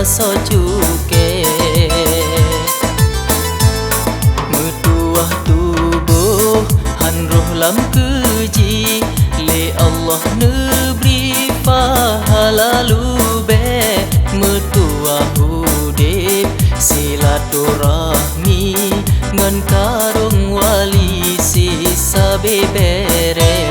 so cuke Mutuah tubuh han roh lam keji Le Allah neberi pahala lube Mutuah hudib silaturahmi Ngan karung wali sisa bebere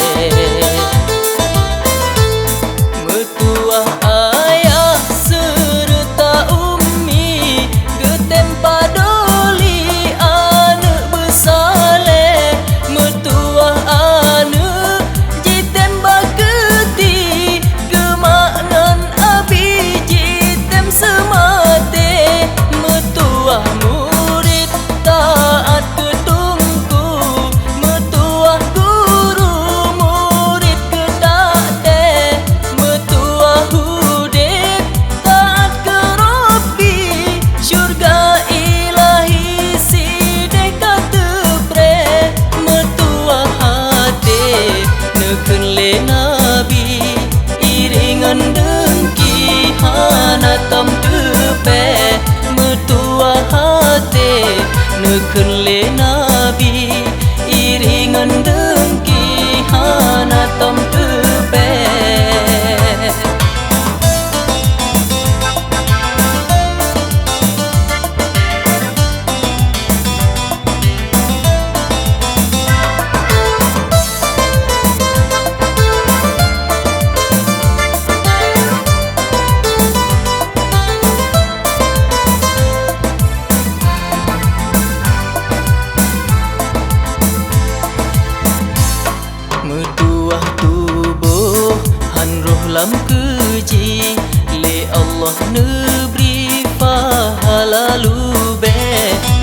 Mutuah ayah serta ummi Getem padoli anak besale Mutuah anak jitem baketi Gemaknan abi jitem semate Mutuah murid taat ketungku Mutuah guru murid kedate Mutuah hudib taat ke Rabbi Syurga ilahi sideh katebre Mutuah hati neken le nabi Iringan dengki hanatam tepe Mutuah hati neken le nabi Iringan dengki hanatam tepe Mutuah tubuh han roh lam keji Le Allah neberi pahala lube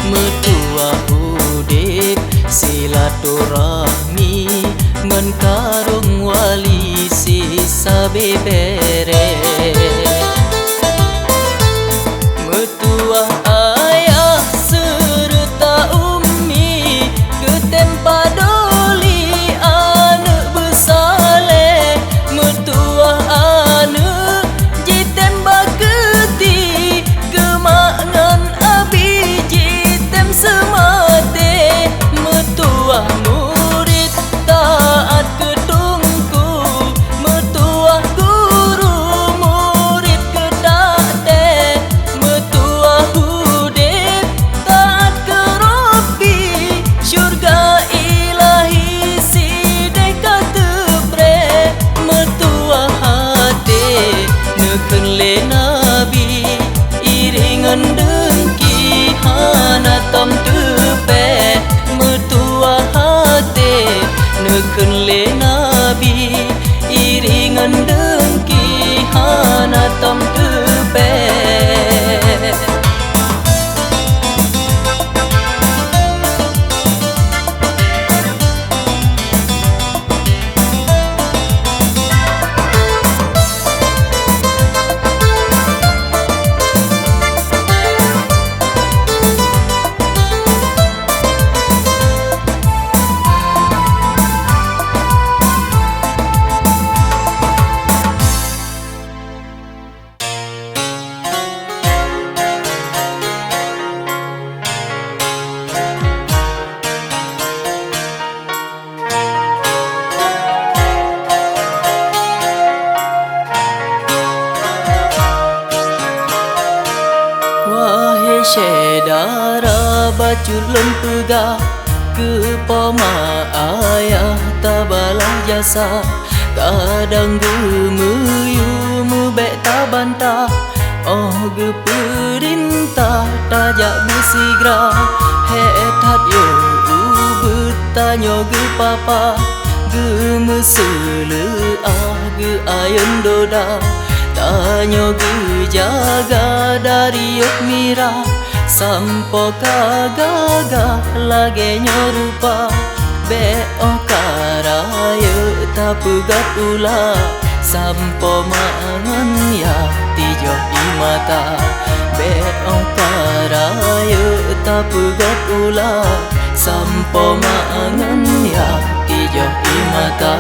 Mutuah hudib silaturahmi Ngan karung wali sisa bebere Mutuah ayah serta ummi Getem padoli anak besale Mutuah anak jitem baketi Gemaknan abi jitem semate Mutuah murid taat ketungku Mutuah guru murid kedate Mutuah hudib taat ke Rabbi Syurga ilahi sideh katebre Mutuah hati neken le nabi Iringan dengki hanatam tepe Mutuah hati neken le nabi Iringan dengki hanatam tepe Syedara baju lempega Kepoma ayah tabalah jasa Kadang gemeyu mebek tabantah Oh geperintah tajak bersigra Hetat yo bertanya ge papa Gemesele ge ayen doda Tanya ge jaga dari yok mira Sampo kagagah lagi nyorupa Be karaya tak pegat ula Sampo mangan ya tijo di mata Be karaya tak pegat ula Sampo mangan ya tijo di mata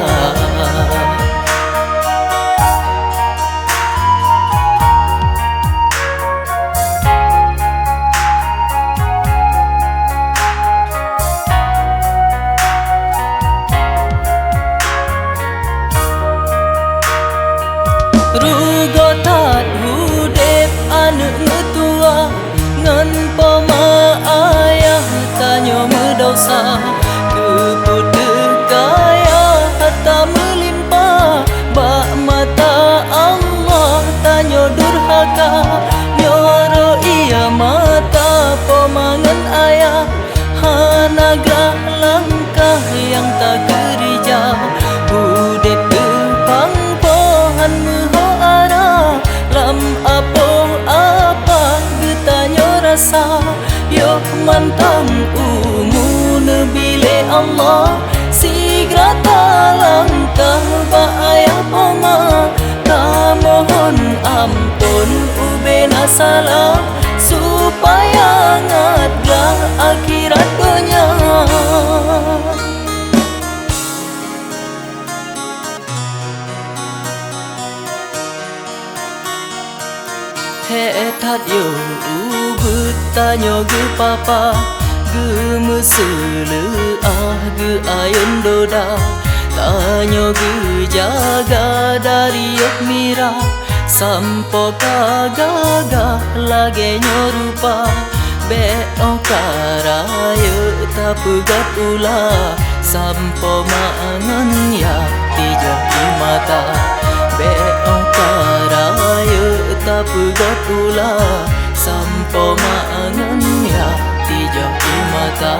Hanagrah langkah yang tak kerja, udep tepang pohan meho arah. Lam apa getanyo rasa, yo mantam umun bile Allah. Sigra langkah baaya poma, ta mohon ampun ubena salah, supaya ngadlah akhirat dunia. Hetat yo betanyo ge papa, ge mesele ge ayun doda. Tanyo ge jaga dari yok mira, sampo kagagah lage nyorupa. Be okarayo ta pegat ula, sampo maangan ya tijo mata. Be okarayo ta pegat ula, sampo maangan ya tijo mata.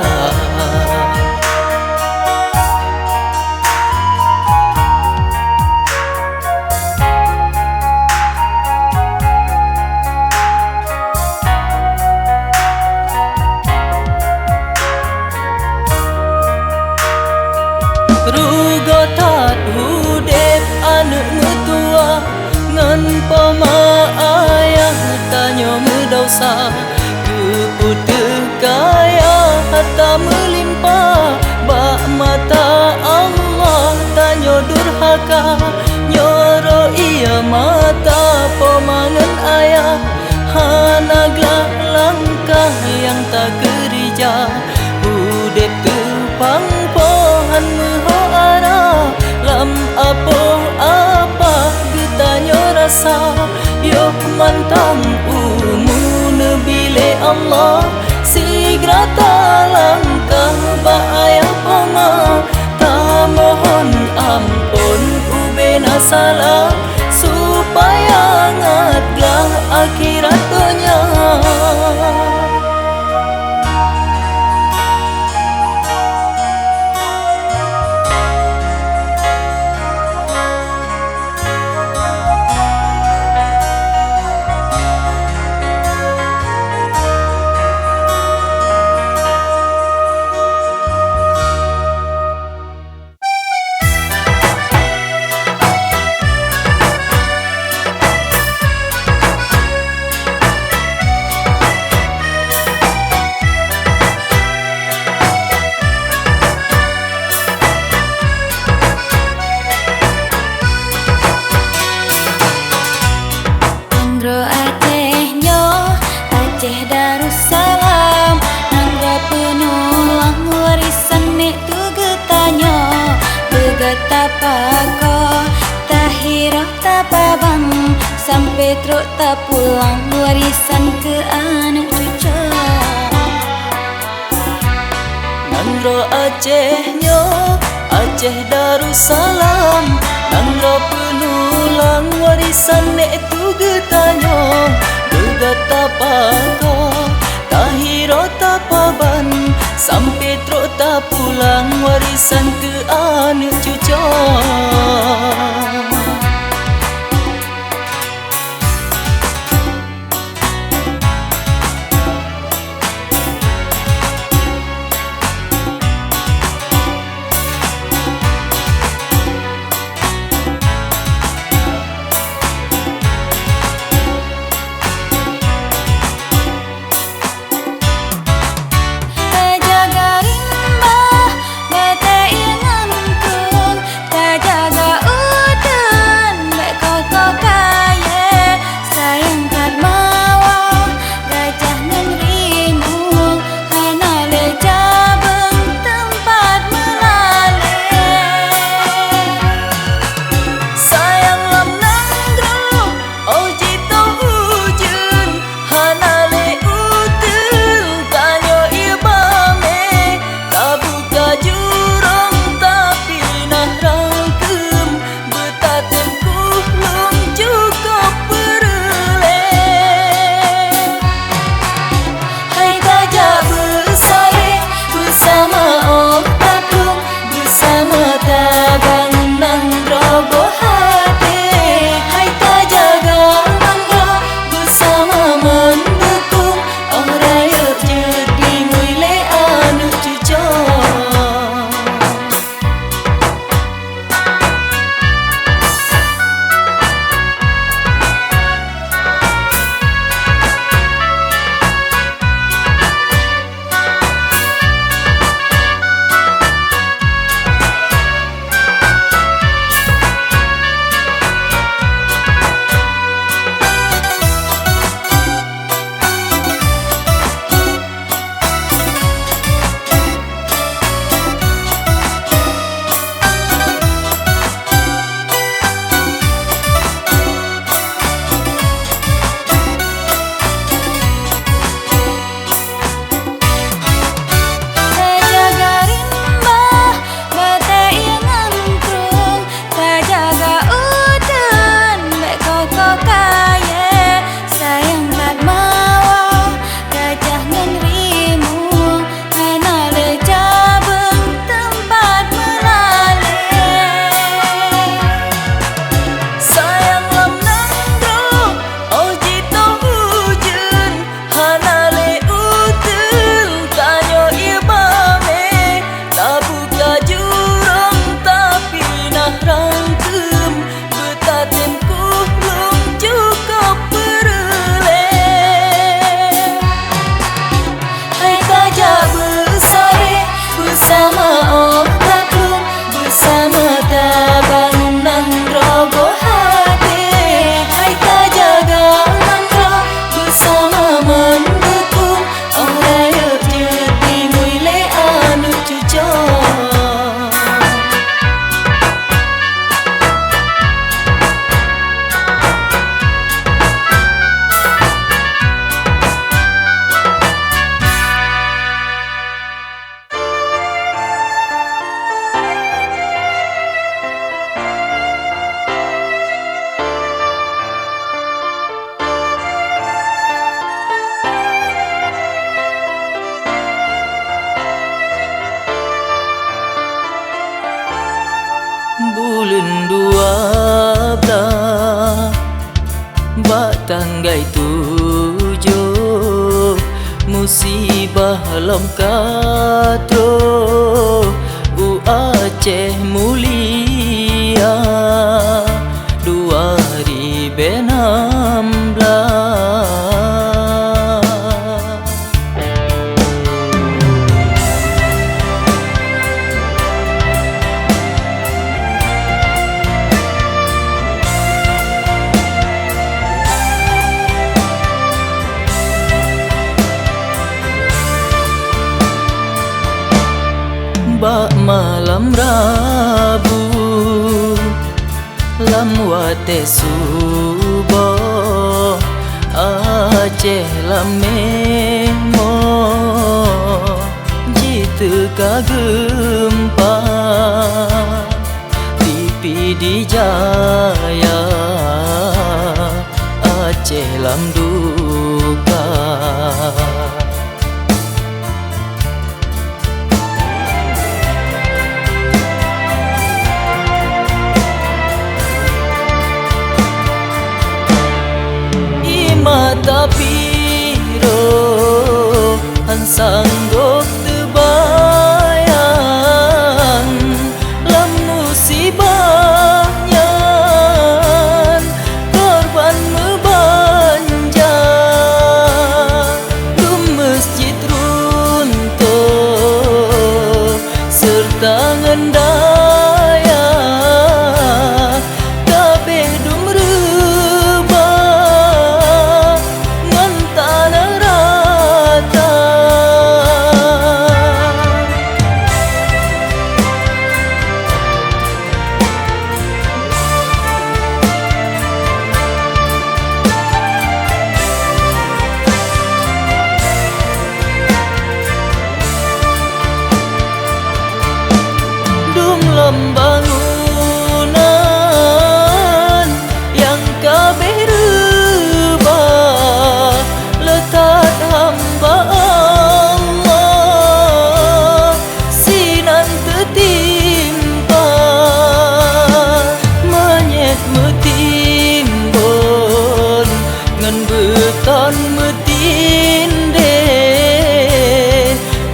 Rugotat hudep anak metua, ngan poma ayah tanyo medosa. Keputih kaya harta melimpah, bak mata Allah tanyo durhaka. Nyoro ia mata pomangan ayah, hanaglah langkah yang tak kerja, udep tepang pohan meho arah. Lam apa getanyo rasa, yo mantam umun bile Allah. Sigra langkah baaya poma, ta mohon ampun ubena salah, supaya ngadlah akhirat dunia. Sampai truk tak pulang warisan ke anak cucu. Nangro Aceh-nyo, Aceh Darussalam. Nangro penulang warisan nek tu getanyo. Gegat tapako, tahiro tapaban. Sampai truk tak pulang warisan ke anak cucu. Jaga rimba, bete ingan kun, tanggai tujuh musibah lom katro Aceh mulia 2016 Bak malam Rabu lam wate subuh Aceh lam memo jitu ka gempa tipi di jaya Aceh lam duka mata piro han sanggup terbayang lam musibahnya korban membanja dum masjid runtuh serta ngendaya kabeh dum bangunan yang kabeh rebah letak hamba Allah sinan tertimpa menyet metimbun ngan beton metindeh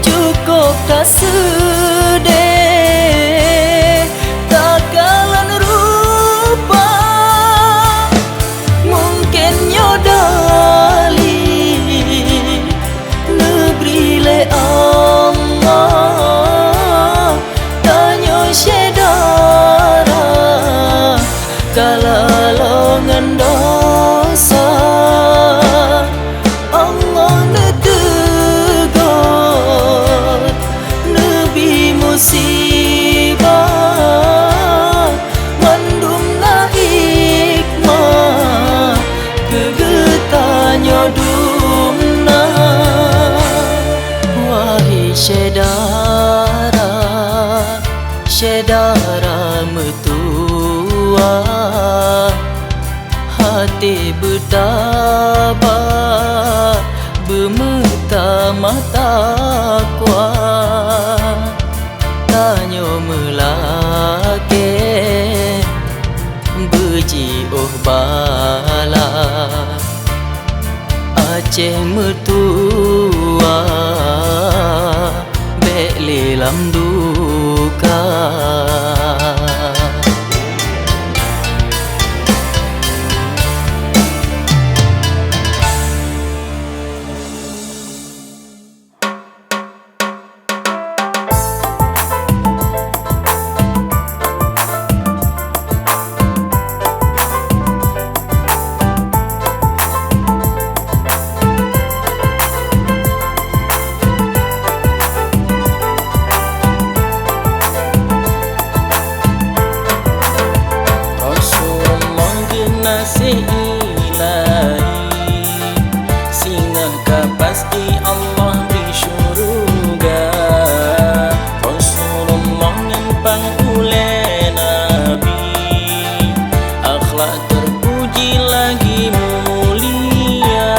cukup kasede kalalongan dosa Allah netegur nebi musibah mandumna hikmah kegetanyo dumna wahai syedara metua hati bertabah bermeta mata kuat tanyo melake beji bala Aceh mertua bek lilam duka ilahi singgah ka pasti Allah di syurga Rasulullah yang pangule Nabi akhlak terpuji lagi mulia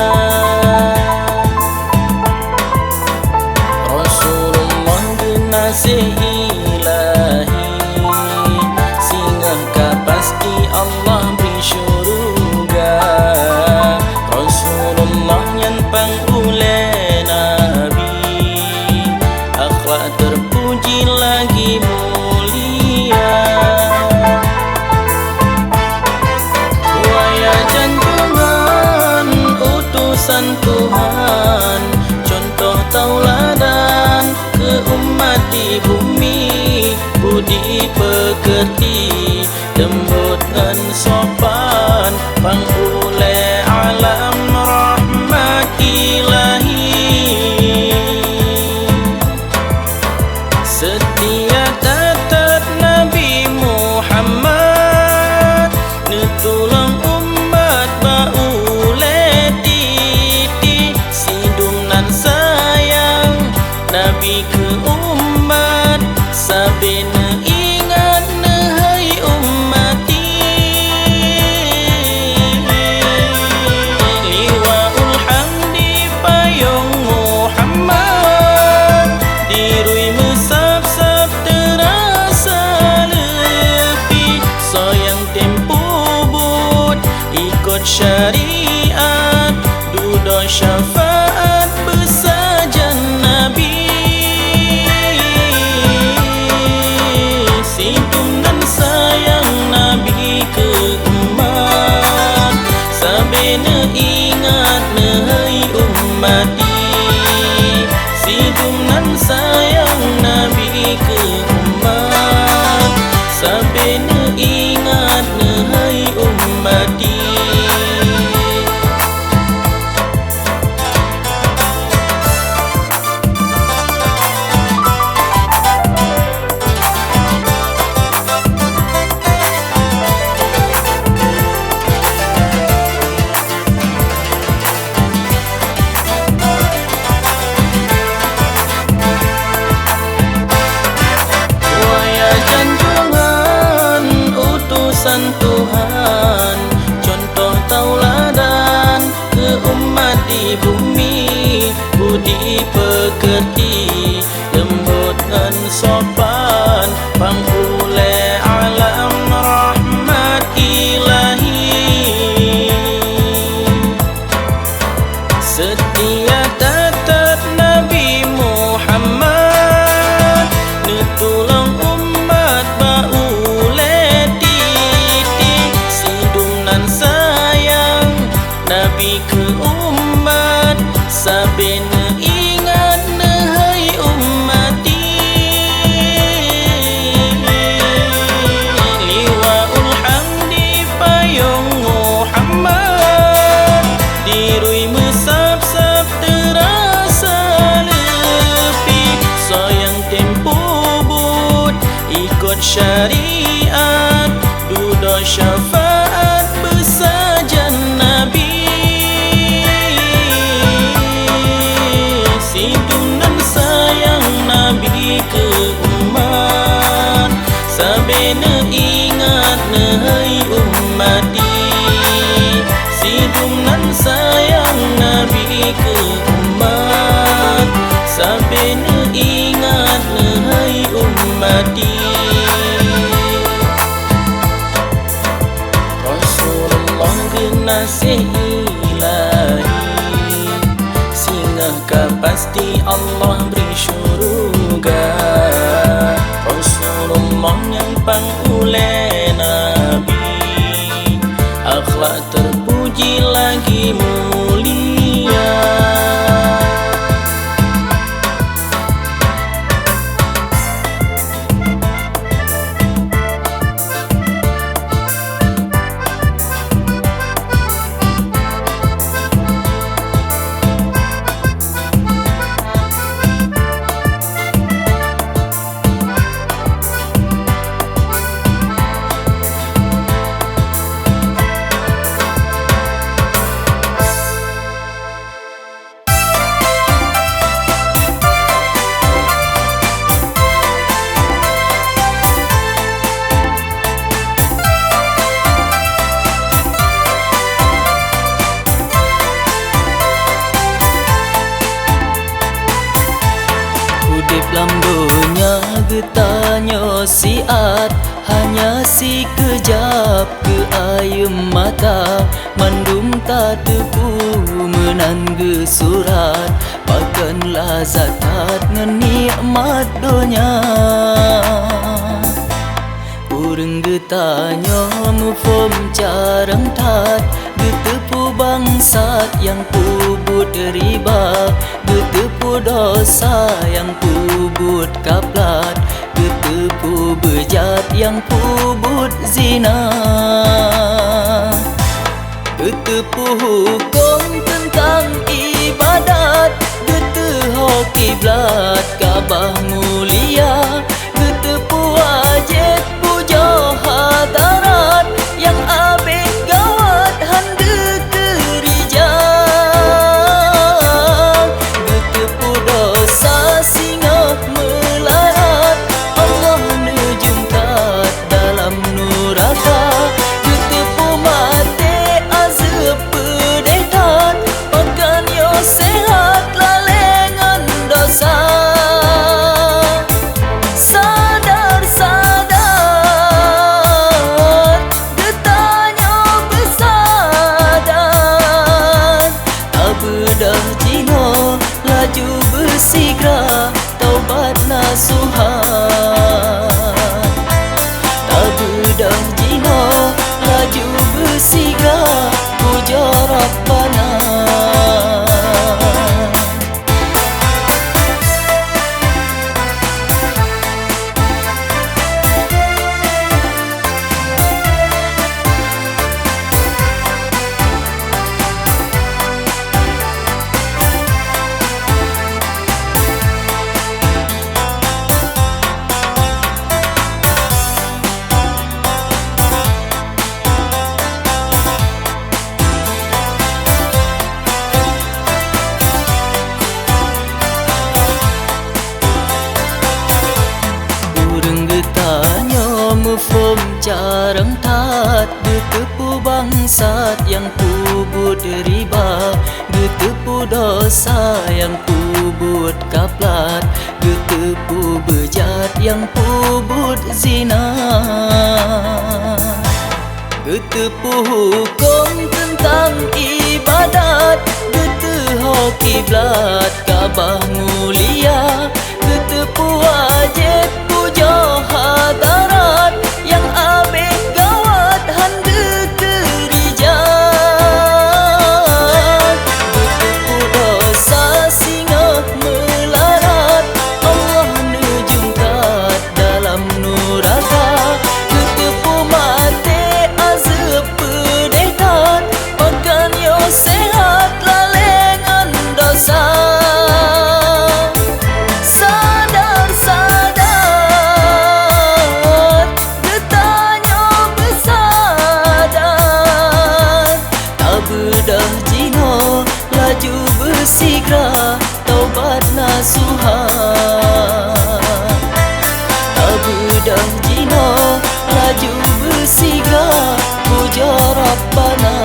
Rasulullah genasih ilahi singgah ka pasti Allah di syurga pekerti lembut dan sopan pangulai alam rahmat ilahi. Setia tatat Nabi Muhammad netulung umat baulai titi sidum nan sayang Nabi ke umat sabena ingat nehai ummati. Liwaul hamdi payung Muhammad dirui mesap-sap terasa lebih soyang tempo but ikut syariat dudo syafaat besajan Nabi. Sidum dan sayang Nabi ke umat sabena ingat nehai ummati. Sidum dan sayang Nabi ke umat sabena ingat nehai ummati. Tuhan contoh tauladan ke umat di bumi budi pekerti lembut dan sopan pangulai alam rahmat ilahi. Setia tatat Nabi Muhammad netulung umat baulai Nabi ke umat sabena ingat nehai ummati. Liwaul hamdi payung Muhammad dirui mesap-sap terasa lebih soyang tempo but ikut syariat dudo syafaat besajan Nabi. Sidum dan sayang Nabi ke umat sabena ingat nehai ummati. Sidum dan sayang Nabi ke umat sabena ingat nehai ummati. Rasulullah genasih ilahi pasti Allah beri syurga. Rasulullah yang pangulai Nabi akhlak terpuji lagi mulia. Dalam dunia getanya siat hanya si kejap ke air mata mandum tak tepu menangga surat pakan lazatat nikmat dunia. Urang getanya mufom carang tat getepu bangsat yang pubut riba getepu dosa yang pubut kaplat Ketepu bejat yang pubut zina, ketepu hukum tentang ibadat, keteho kiblat Kaabah mulia, ketepu wajib puja hadarat yang abih gawat hande kerija, ketepu dosa singa melarat Allah nejumkat dalam neraka, ketepu mati azab pedetat makan yo sehat lalengan dosa. Sadar sadar getanya bersadar, tak bedah jino laju bersigra taubat nasuhan, tak bedah jino laju bersigra puja Rabbana. Mufum jarang tat, getepu bangsat yang pubut riba, getepu dosa yang pubut kaplat, getepu bejat yang pubut zina, getepu hukum tentang ibadat, geteho kiblat Kaabah mulia, getepu wajib puja hadarat yang abih gawat hande kerija, getepu dosa singa melarat Allah nejumkat dalam neraka, getepu mati azab pedetat makan yo sehat lalengan dosa. Sadar sadar getanya bersadar, tak bedah jino laju bersigra taubat nasuhan, tak bedah jino laju bersigra puja Rabbana.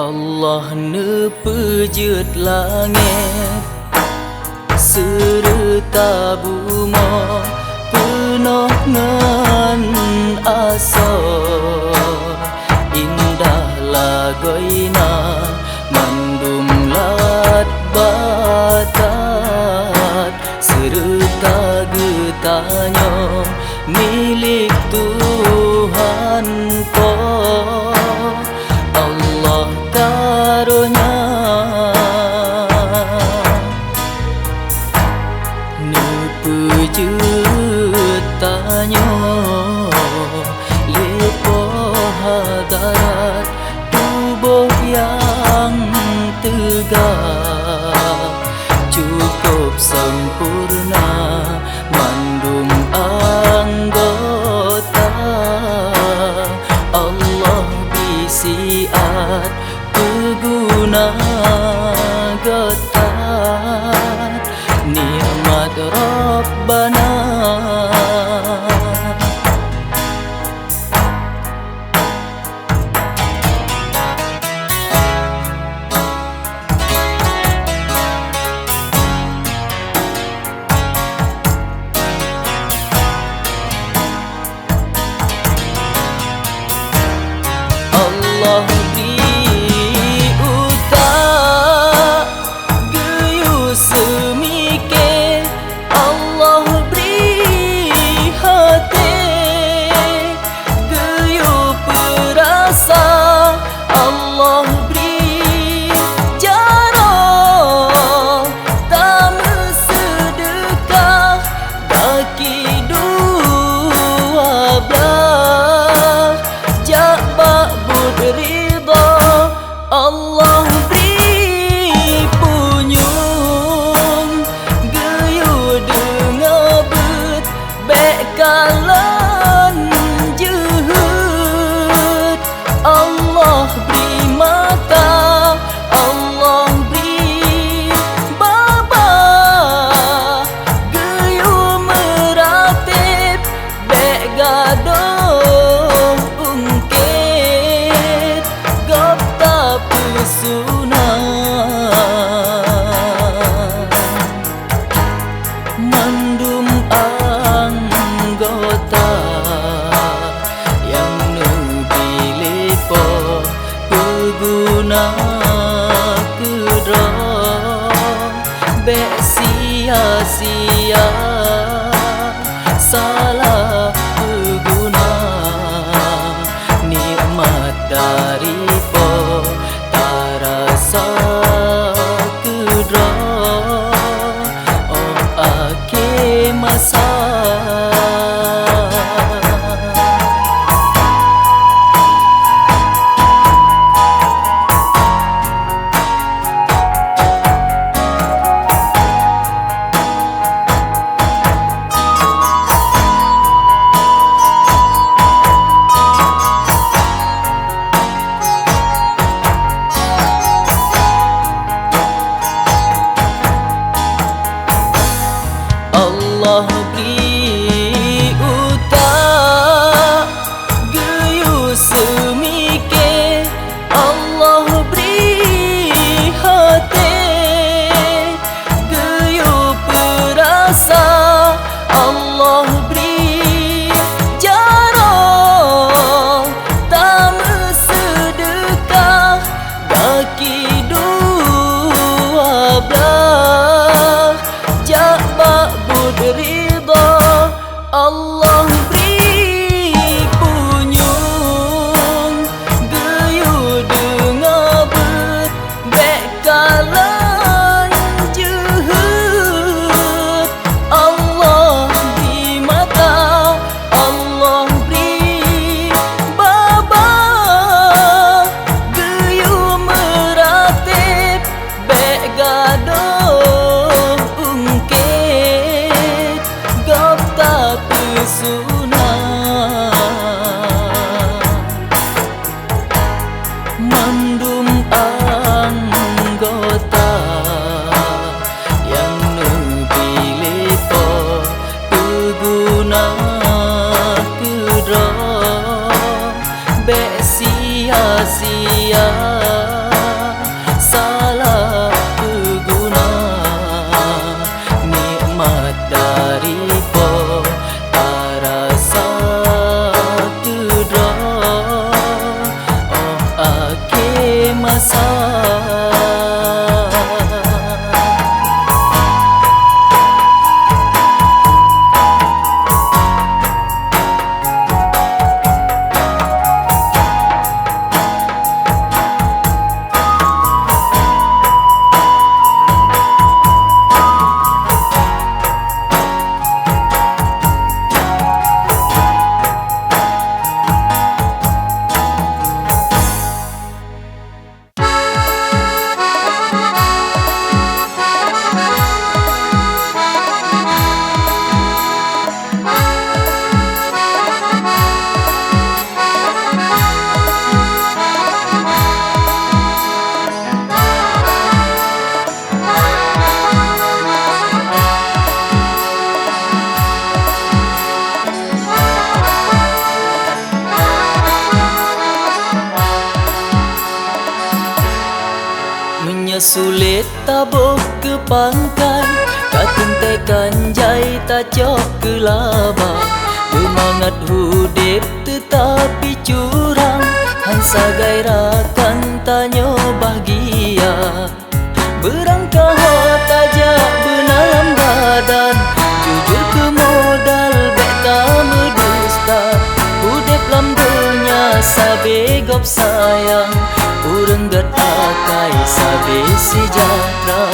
Allah nepejut langit serta bumi penuh ngan asa, indah lagoina mandum lat batat serta getanya milik Tuhan po Allah karunia nepejut tanya lepo hadarat tubuh yang tegak cukup sempurna mandum anggota Allah bisiat teguna gotat nikmat Rabbana. Allah beri utak geyu semike, Allah beri hati geyu perasa, Allah beri jarah tamu sedekah bagi dua belah jabak ridha Allah beri punyung geyu dengabut bekalan jehut Allah beri mata Allah beri baba geyu meratib begadoh ungkit gopta pesunan mandum anggota yang nebili po peguna kedra bek sia-sia salah peguna nikmat dari po tarasa kedra oh ake masa. Allah beri utak geyu semike, Allah beri hati geyu perasa, Allah beri jarah tamu sedekah bagi dua belah jabak ridha Allah beri punyung geyu dengabut bekalan jehut rahmat dari para satudra. Oh akhir masa sulit tabuk ke pangkai, tak tentekan jai tak cok ke laba. Bermangat hudip tetapi curang, hansa gairakan tanyo bahagia. Berangkah tajak benalam badan, jujur ke modal bek tak medusta. Hudip lam dunia sabe gop sayang, urang gat akai sabe sejahtera.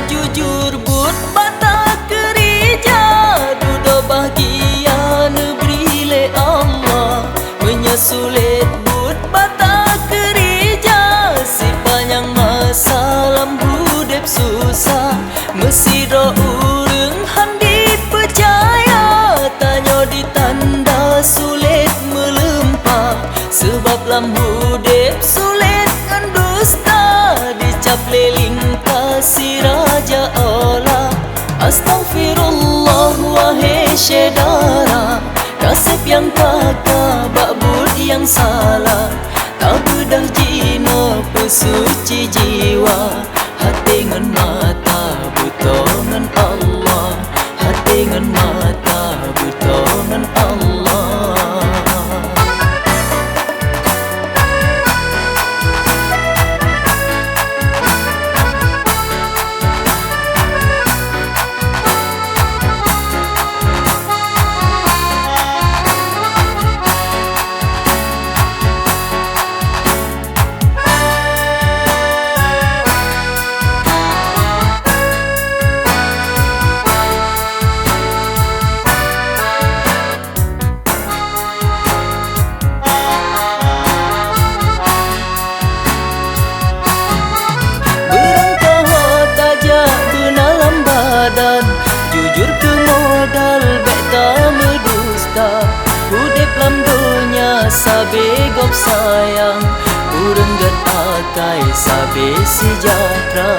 Jujur but bata kerja, dudo bahagia negeri le Allah. Menyasulit but bata kerja, sepanjang masa lam hudip susah. Mesiro urang handi percaya, tanyo ditanda sulit melempah. Sebab lam hudip sulit ngan dusta, dicap leling kasih Raja Allah. Astaghfirullah wahai syedara, kasih yang kakak bakbul yang salah. Tak bedah jino pesuci jiwa, hati ngan mata buta ngan Allah. Hati ngan mata buta ngan Allah. Jujur ke modal bek tak medusta. Hudip lam dunia sabe gop sayang, urang gat akai sabe sejahtera.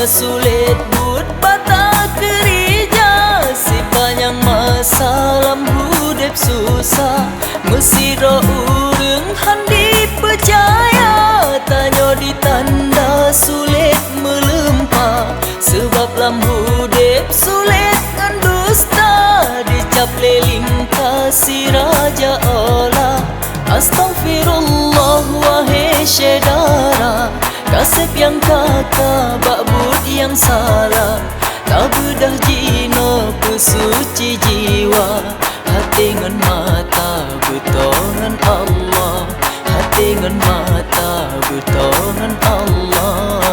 Sulit but bata kerja, sepanjang masa lam hudip susah. Mesiro urang handi percaya, tanyo ditanda sulit melempah. Sebab lam hudip sulit ngan dusta, dicap leling kasih Raja Allah. Astaghfirullah wahai syedara, Kasep yang kakak, bakbut yang salah, tak bedah jino pesuci jiwa. Hati ngan mata butonan Allah, hati ngan mata butonan Allah.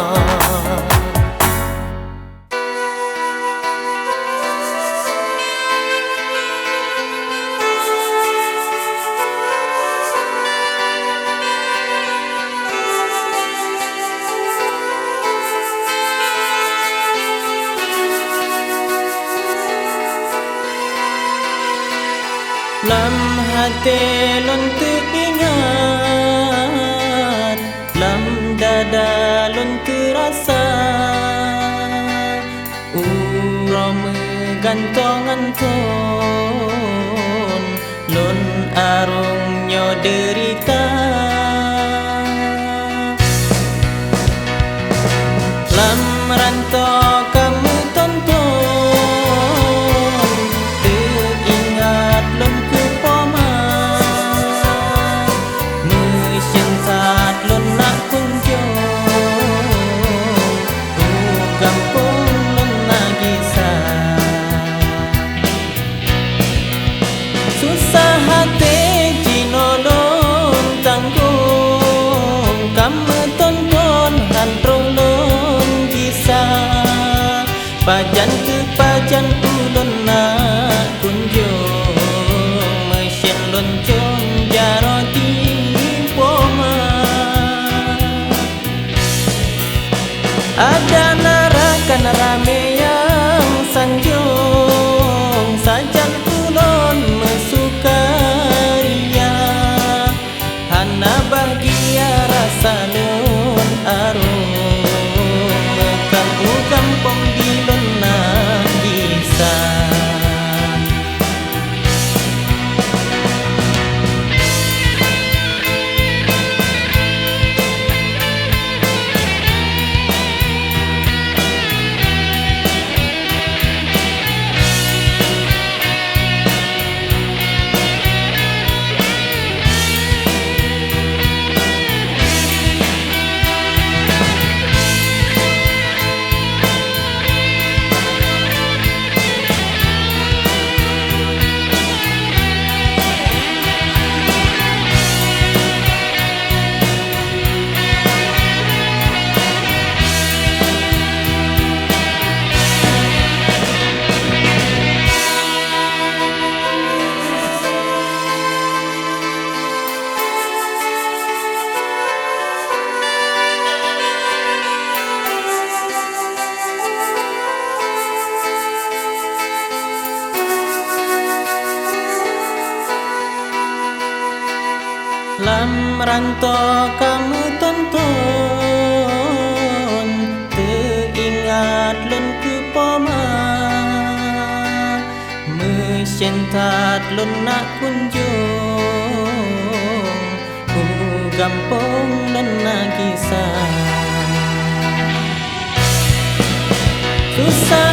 Lam hati lon teringat, lam dada lon terasa, uram gantongan-ton, lon arungnya derita. Lam rantau kamu tonton, teringat lon kepoma, mesin saat lon nak kunjung, kampung lon nagisah. Susah hati jino lon tanggung, kamu tonton handrong lon kisah. Pajan ke pajan ulun nak kunjung, mesin loncong jaro di poma. Ada narakan rame yang sanjung, sajan ulun mesukaria. Hana bahagia rasa lun arung, mekan kampung di lun nagisah. Lam rantau kamu tonton, teringat lon kepoma, mesin tat lon nak kunjung, gampung lon nagisah. Susah